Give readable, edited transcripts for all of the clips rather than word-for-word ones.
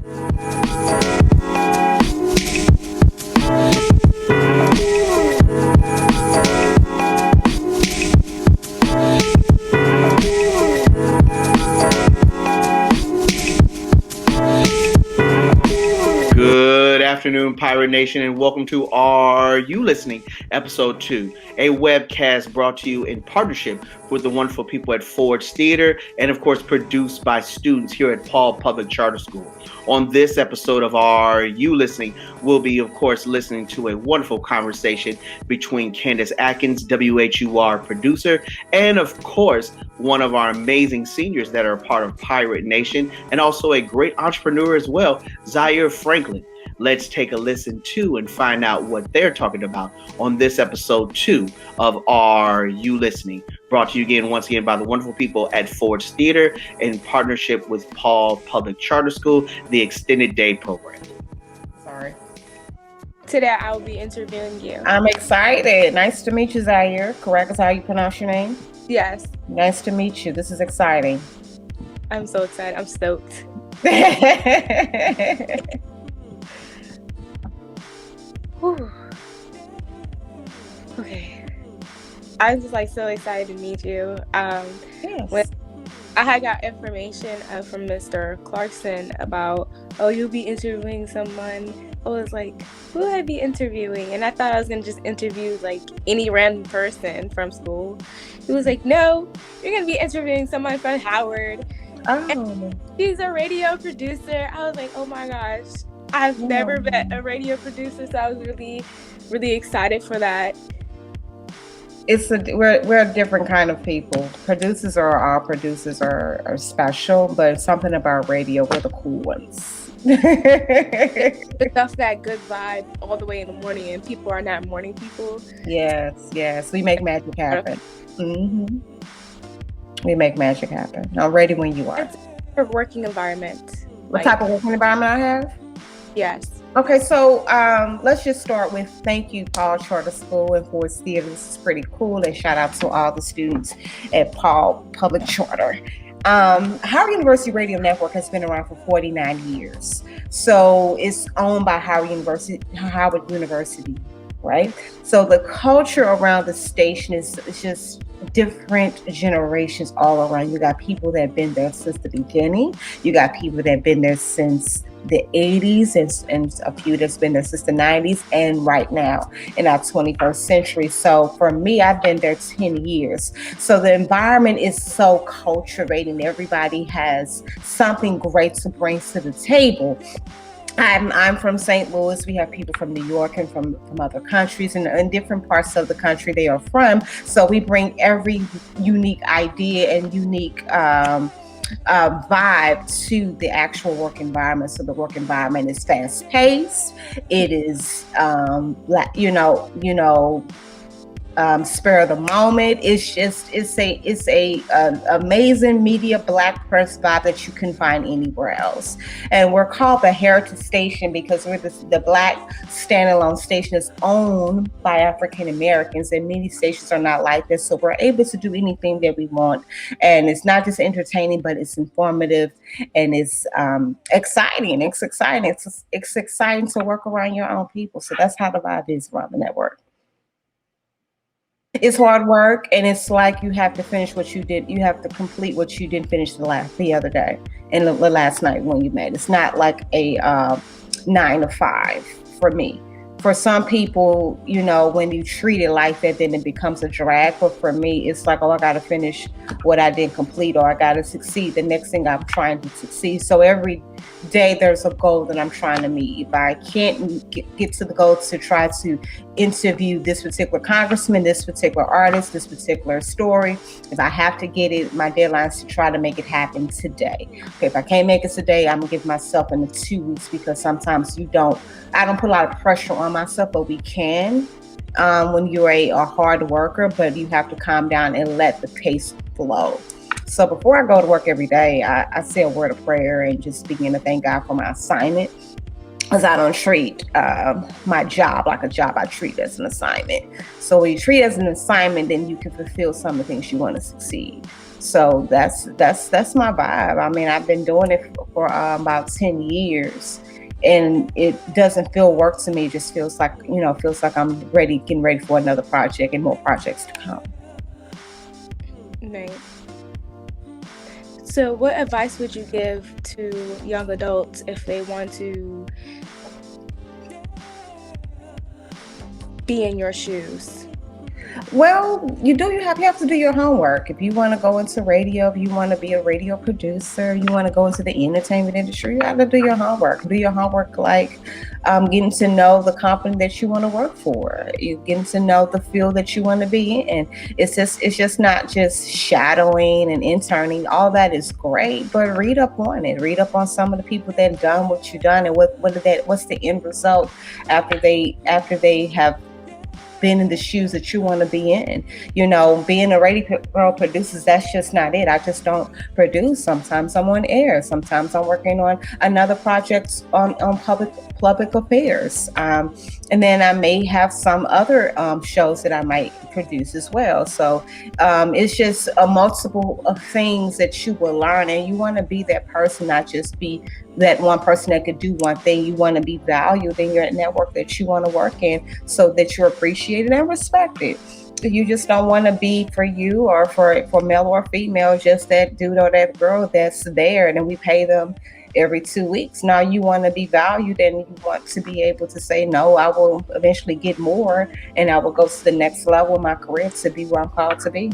Good afternoon, Pirate Nation, and welcome to Are You Listening? Episode 2, a webcast brought to you in partnership with the wonderful people at Forge Theater and, of course, produced by students here at Paul Public Charter School. On this episode of Are You Listening, we'll be, of course, listening to a wonderful conversation between Candice Adkins, WHUR producer, and, of course, one of our amazing seniors that are a part of Pirate Nation, and also a great entrepreneur as well, Zai'yre Franklin. Let's take a listen to and find out what they're talking about on this episode 2 of Are You Listening? Brought to you once again by the wonderful people at Forge Theater in partnership with Paul Public Charter School, the Extended Day Program. Sorry. Today I will be interviewing you. I'm excited. Nice to meet you, Zai'yre. Correct is how you pronounce your name? Yes. Nice to meet you. This is exciting. I'm so excited. I'm stoked. Whew. Okay. I'm just so excited to meet you. Yes. When I had got information from Mr. Clarkson about, you'll be interviewing someone. I was like, who would I be interviewing? And I thought I was going to just interview any random person from school. He was like, no, you're going to be interviewing someone from Howard. Oh. And he's a radio producer. I was like, oh my gosh. I've never met a radio producer, so I was really, really excited for that. We're a different kind of people. Producers are special, but something about radio, we're the cool ones. It's just that good vibe all the way in the morning, and people are not morning people. Yes, we make magic happen. Mm-hmm. We make magic happen. I'm ready when you are. It's a working environment. What type of working environment I have? Yes. Okay, so let's just start with thank you, Paul Charter School and Forge Theater. This is pretty cool, and shout out to all the students at Paul Public Charter. Howard University Radio Network has been around for 49 years. So it's owned by Howard University, right? So the culture around the station is just different generations all around. You got people that have been there since the beginning. You got people that have been there since the 80s and a few that's been there since the 90s and right now in our 21st century. So for me, I've been there 10 years. So the environment is so cultivating. Everybody has something great to bring to the table. I'm from St. Louis. We have people from New York and from other countries and in different parts of the country they are from. So we bring every unique idea and unique vibe to the actual work environment. So the work environment is fast paced. It is, spur of the moment. It's a amazing media black press vibe that you can find anywhere else. And we're called the Heritage Station because we're the black standalone station is owned by African Americans, and many stations are not like this. So we're able to do anything that we want, and it's not just entertaining, but it's informative and it's exciting. It's exciting. It's exciting to work around your own people. So that's how the vibe is around the network. It's hard work, and it's like you have to finish what you did. You have to complete what you didn't finish the other day and the last night when you made. It's not like a 9 to 5 for me. For some people, when you treat it like that, then it becomes a drag. But for me, it's like, I got to finish what I didn't complete, or I got to succeed the next thing I'm trying to succeed. So every day there's a goal that I'm trying to meet. If I can't get to the goal to try to interview this particular congressman, this particular artist, this particular story, if I have to get it, my deadline is to try to make it happen today. Okay, if I can't make it today, I'm gonna give myself in 2 weeks, because sometimes I don't put a lot of pressure on myself, but we can when you're a hard worker, but you have to calm down and let the pace flow. So before I go to work every day, I say a word of prayer and just begin to thank God for my assignment, because I don't treat my job like a job. I treat it as an assignment. So when you treat it as an assignment, then you can fulfill some of the things you want to succeed. So that's my vibe. I mean, I've been doing it for about 10 years, and it doesn't feel work to me. It just feels like, feels like I'm getting ready for another project and more projects to come. Right. So what advice would you give to young adults if they want to be in your shoes? Well, you have to do your homework. If you want to go into radio, if you want to be a radio producer, you want to go into the entertainment industry, you have to do your homework. Do your homework like getting to know the company that you want to work for. You getting to know the field that you want to be in. It's just not just shadowing and interning. All that is great, but read up on it. Read up on some of the people that done what you done and what's the end result after they have been in the shoes that you want to be in. Being a radio producer, that's just not it. I just don't produce. Sometimes I'm on air. Sometimes I'm working on another project on public affairs. And then I may have some other shows that I might produce as well. So it's just a multiple of things that you will learn, and you want to be that person, not just be that one person that could do one thing. You want to be valued in your network that you want to work in, so that you're appreciated and respected. You just don't want to be for you or for male or female, just that dude or that girl that's there and then we pay them every 2 weeks. Now you want to be valued, and you want to be able to say, no, I will eventually get more, and I will go to the next level of my career to be where I'm called to be.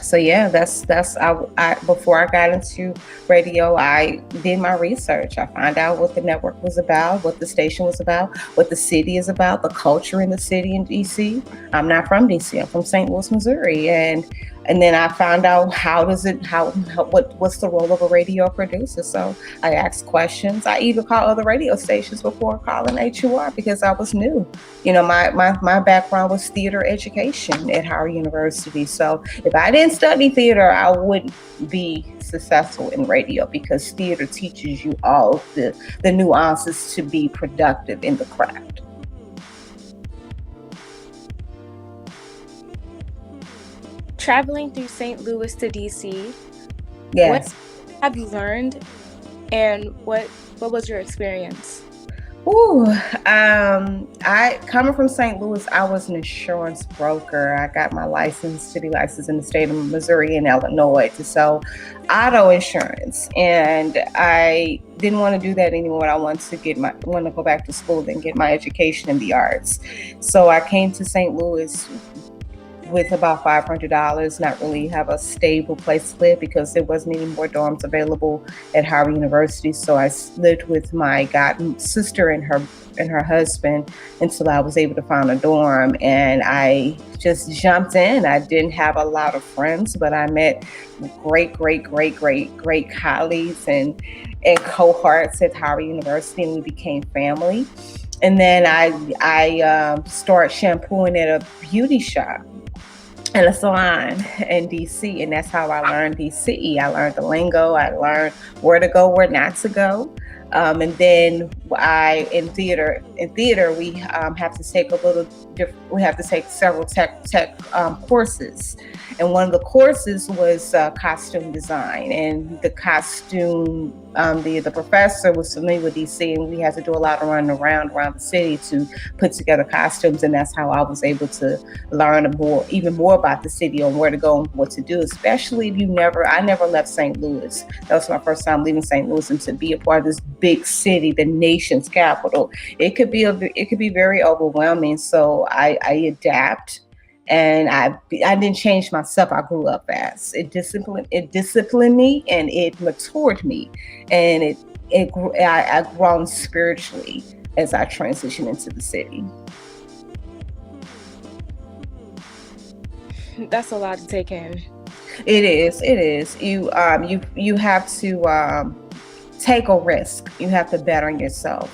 So yeah, that's I before I got into radio, I did my research. I found out what the network was about, what the station was about, what the city is about, the culture in the city in DC. I'm not from DC. I'm from St. Louis, Missouri, and then I found out what's the role of a radio producer. So I asked questions. I even called other radio stations before calling WHUR because I was new. My background was theater education at Howard University. So if I didn't study theater, I wouldn't be successful in radio, because theater teaches you all the nuances to be productive in the craft. Traveling through St. Louis to DC, Yes. what have you learned, and what was your experience? Ooh, I coming from St. Louis, I was an insurance broker. I got my license to be licensed in the state of Missouri and Illinois to sell auto insurance, and I didn't want to do that anymore. I wanted to go back to school and get my education in the arts. So I came to St. Louis with about $500, not really have a stable place to live because there wasn't any more dorms available at Howard University. So I lived with my god sister and her husband until I was able to find a dorm, and I just jumped in. I didn't have a lot of friends, but I met great colleagues and cohorts at Howard University, and we became family. And then I started shampooing at a beauty shop and a salon in DC, and that's how I learned DC. I learned the lingo. I learned where to go, where not to go. And then in theater, we have to take we have to take several tech courses. And one of the courses was costume design, and the costume, the professor was familiar with DC, and we had to do a lot of running around the city to put together costumes. And that's how I was able to learn even more about the city, on where to go and what to do, especially if I never left St. Louis. That was my first time leaving St. Louis, and to be a part of this big city, the nation's capital, it could be very overwhelming. So I adapt, and I didn't change myself. I grew up fast. It disciplined me, and it matured me, and I grown spiritually as I transitioned into the city. That's a lot to take in. It is. You have to take a risk. You have to bet on yourself.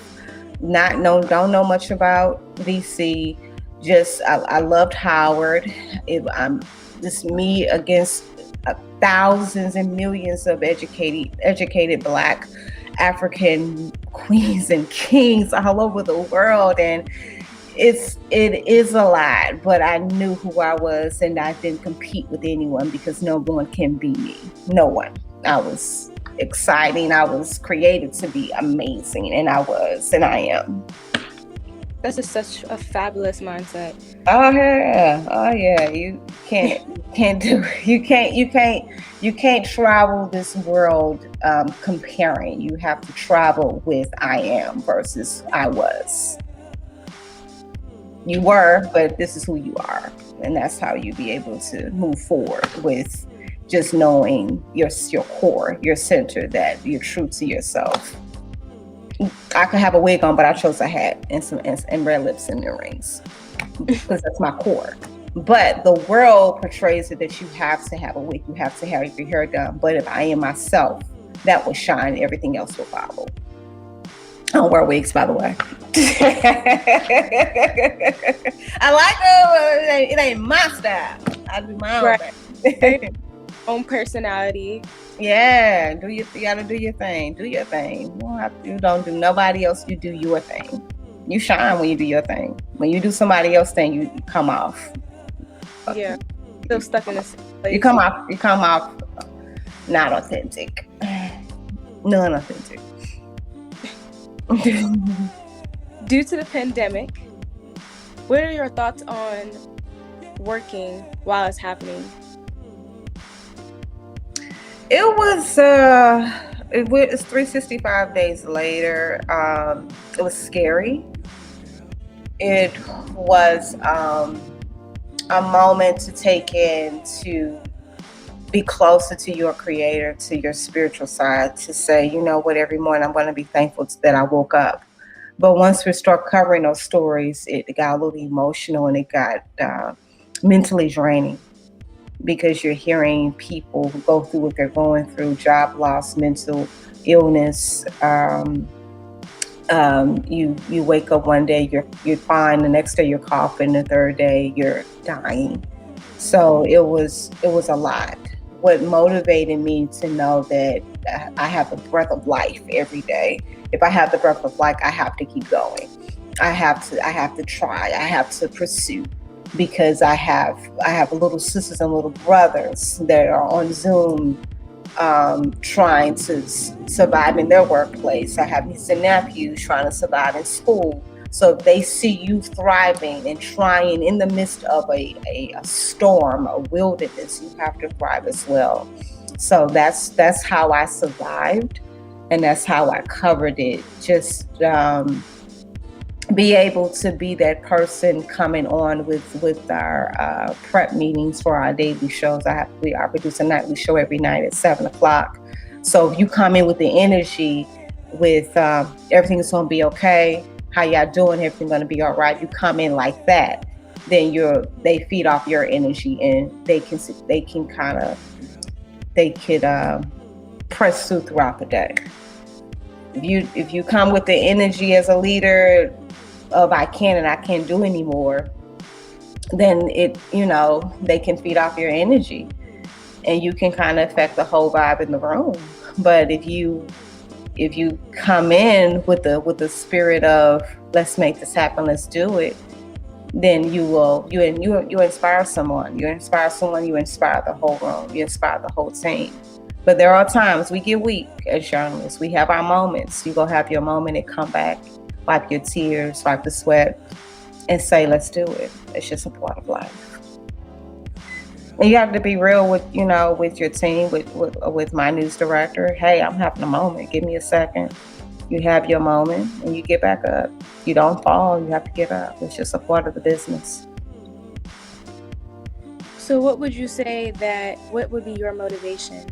Don't know much about DC. Just I loved Howard. I'm just me against thousands and millions of educated Black African queens and kings all over the world, and it is a lot, but I knew who I was, and I didn't compete with anyone because no one can be me. No one. I was exciting. I was created to be amazing, and I was, and I am. That's just such a fabulous mindset. Oh yeah. You can't travel this world comparing. You have to travel with I am versus I was. You were, but this is who you are, and that's how you be able to move forward with just knowing your core, your center, that you're true to yourself. I could have a wig on, but I chose a hat and some and red lips and earrings because that's my core. But the world portrays it that you have to have a wig, you have to have your hair done. But if I am myself, that will shine. Everything else will follow. I don't wear wigs, by the way. I like it. It ain't my style. I do my own thing. Own personality. Yeah, you gotta do your thing. Do your thing. You don't do nobody else. You do your thing. You shine when you do your thing. When you do somebody else's thing, you come off. Yeah, still stuck in the same place. You come off not authentic. Non-authentic. Due to the pandemic, what are your thoughts on working while it's happening? It was 365 days later. It was scary. It was a moment to take in, to be closer to your creator, to your spiritual side, to say, you know what, every morning I'm going to be thankful that I woke up. But once we start covering those stories, it got a little emotional, and it got mentally draining, because you're hearing people who go through what they're going through, job loss, mental illness. You wake up one day, you're fine. The next day you're coughing. The third day you're dying. So it was a lot. What motivated me to know that I have the breath of life every day. If I have the breath of life, I have to keep going. I have to try. I have to pursue. Because I have little sisters and little brothers that are on Zoom trying to survive in their workplace. I have nieces and nephews trying to survive in school. So if they see you thriving and trying in the midst of a storm, a wilderness, you have to thrive as well. So that's how I survived, and that's how I covered it. Just be able to be that person coming on with our prep meetings for our daily shows. I produce a nightly show every night at 7:00. So if you come in with the energy, with everything's gonna be okay, how y'all doing, everything gonna be all right, you come in like that, then they feed off your energy, and they could press throughout the day. If you come with the energy as a leader of I can and I can't do anymore, then they can feed off your energy, and you can kind of affect the whole vibe in the room. But if you come in with the spirit of let's make this happen, let's do it, then you inspire someone. You inspire someone. You inspire the whole room. You inspire the whole team. But there are times we get weak as journalists. We have our moments. You go have your moment and come back. Wipe your tears, wipe the sweat, and say, let's do it. It's just a part of life. And you have to be real with your team, with my news director. Hey, I'm having a moment. Give me a second. You have your moment, and you get back up. You don't fall. You have to get up. It's just a part of the business. So what would you say what would be your motivation?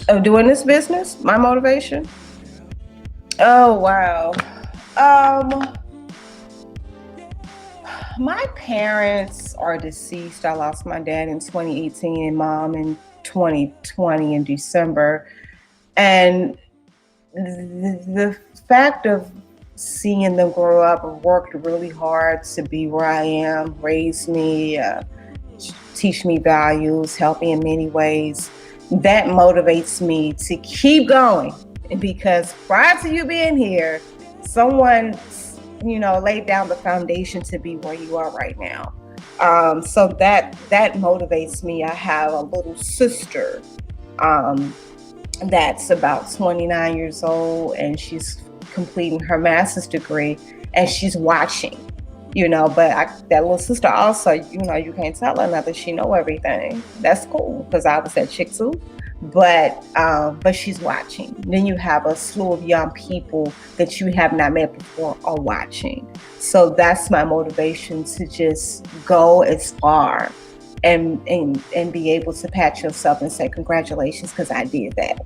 Of doing this business? My motivation? Oh, wow. My parents are deceased. I lost my dad in 2018 and mom in 2020 in December. And the fact of seeing them grow up, and worked really hard to be where I am, raise me, teach me values, help me in many ways, that motivates me to keep going. Because prior to you being here, someone laid down the foundation to be where you are right now. So that motivates me. I have a little sister that's about 29 years old, and she's completing her master's degree, and she's watching. But that little sister also, you can't tell her nothing. She know everything. That's cool, because I was that chick too. But she's watching. Then you have a slew of young people that you have not met before are watching. So that's my motivation, to just go as far and be able to pat yourself and say congratulations, because I did that.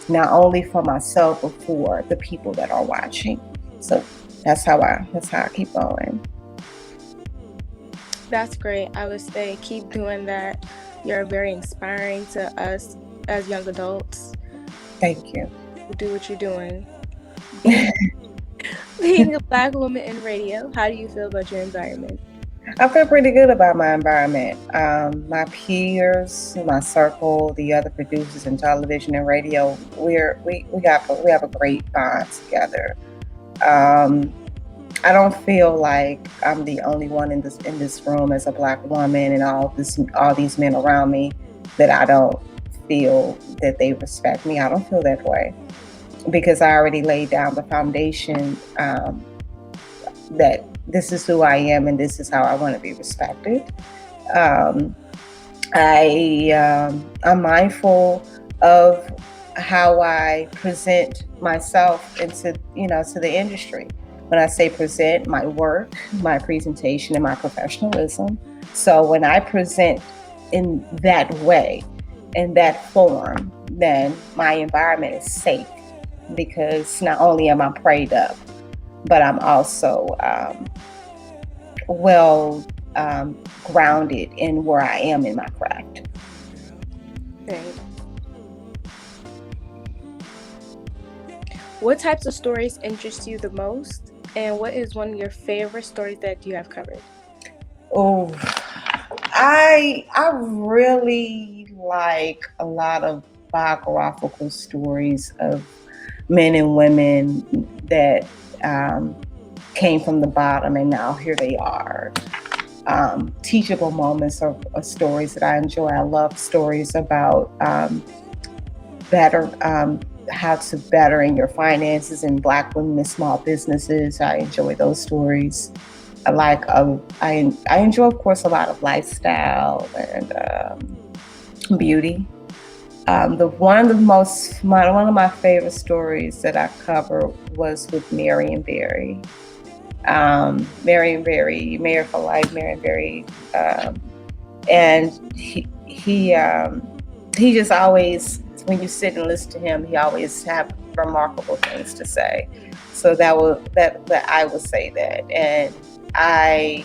Not only for myself, but for the people that are watching. So that's how I keep going. That's great. I would say keep doing that. You're very inspiring to us as young adults. Thank you. Do what you're doing. Being a Black woman in radio, how do you feel about your environment? I feel pretty good about my environment. My peers, my circle, the other producers in television and radio, we have a great bond together. I don't feel like I'm the only one in this room as a Black woman, and all these men around me, that I don't feel that they respect me. I don't feel that way, because I already laid down the foundation that this is who I am and this is how I want to be respected. I'm mindful of how I present myself to the industry. When I say present, my work, my presentation, and my professionalism. So when I present in that way, in that form, then my environment is safe, because not only am I prayed up, but I'm also grounded in where I am in my craft. Right. What types of stories interest you the most, and what is one of your favorite stories that you have covered? Oh, I really like a lot of biographical stories of men and women that came from the bottom and now here they are. Teachable moments are stories that I enjoy. I love stories about how to better in your finances and Black women in small businesses. I enjoy those stories. I enjoy, of course, a lot of lifestyle and beauty. One of my favorite stories that I covered was with Marion Barry. Marion Barry, Mayor for Life, Marion Barry, and he just always, when you sit and listen to him, he always have remarkable things to say. So that I would say that. And I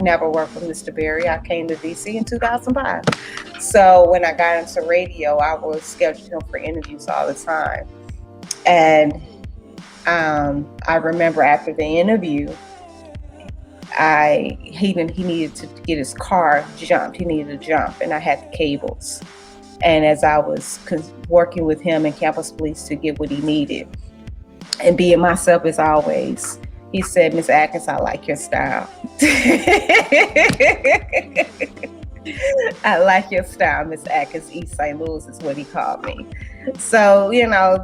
never worked with Mr. Barry. I came to DC in 2005. So when I got into radio, I was scheduled him for interviews all the time. And I remember after the interview, he needed to get his car jumped. He needed to jump, and I had the cables. And as I was working with him and campus police to get what he needed, and being myself as always, he said, "Miss Adkins, I like your style." I like your style, Miss Adkins. East St. Louis is what he called me. So,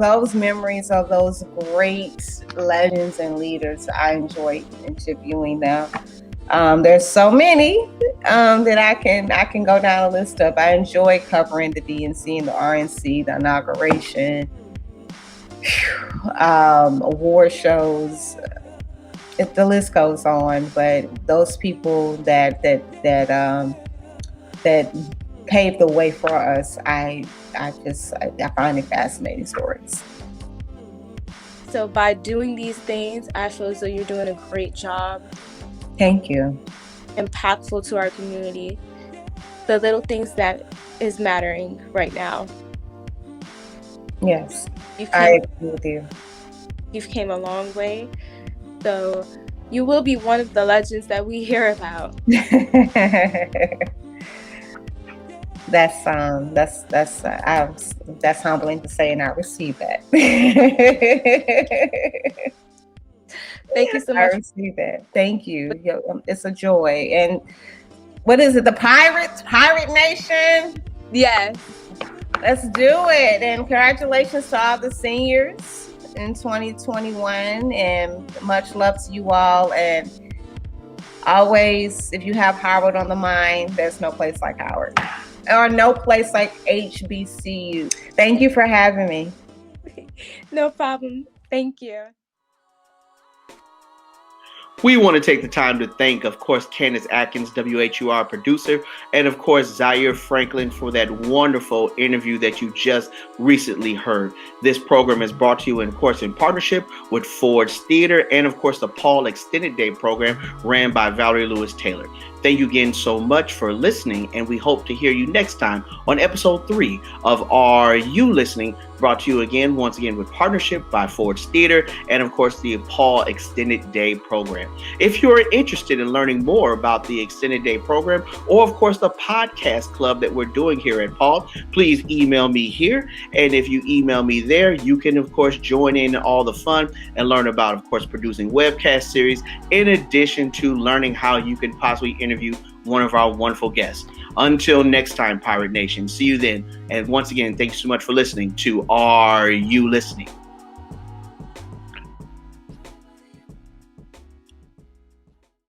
those memories of those great legends and leaders, I enjoy interviewing them. There's so many that I can go down a list of. I enjoy covering the DNC and the RNC, the inauguration, award shows. The list goes on, but those people that paved the way for us, I find it fascinating stories. So by doing these things, I feel as though you're doing a great job. Thank you. Impactful to our community. The little things that is mattering right now. Yes, I agree with you. You've came a long way. So you will be one of the legends that we hear about. That's humbling to say, and I receive that. Thank you so I much. received that. Thank you. It's a joy. And what is it? The Pirate Nation? Yes. Let's do it. And congratulations to all the seniors in 2021. And much love to you all. And always, if you have Howard on the mind, there's no place like Howard. Or no place like HBCU. Thank you for having me. No problem. Thank you. We want to take the time to thank, of course, Candice Adkins, WHUR producer, and of course, Zai'yre Franklin for that wonderful interview that you just recently heard. This program is brought to you, of course, in partnership with Ford's Theater and, of course, the Paul Extended Day program ran by Valerie Lewis Taylor. Thank you again so much for listening, and we hope to hear you next time on episode 3 of Are You Listening? Brought to you again, once again, with partnership by Ford's Theater and, of course, the Paul Extended Day program. If you're interested in learning more about the Extended Day program or, of course, the podcast club that we're doing here at Paul, please email me here. And if you email me there, you can, of course, join in all the fun and learn about, of course, producing webcast series, in addition to learning how you can possibly interview one of our wonderful guests. Until next time, Pirate Nation, see you then. And once again, thank you so much for listening to Are You Listening?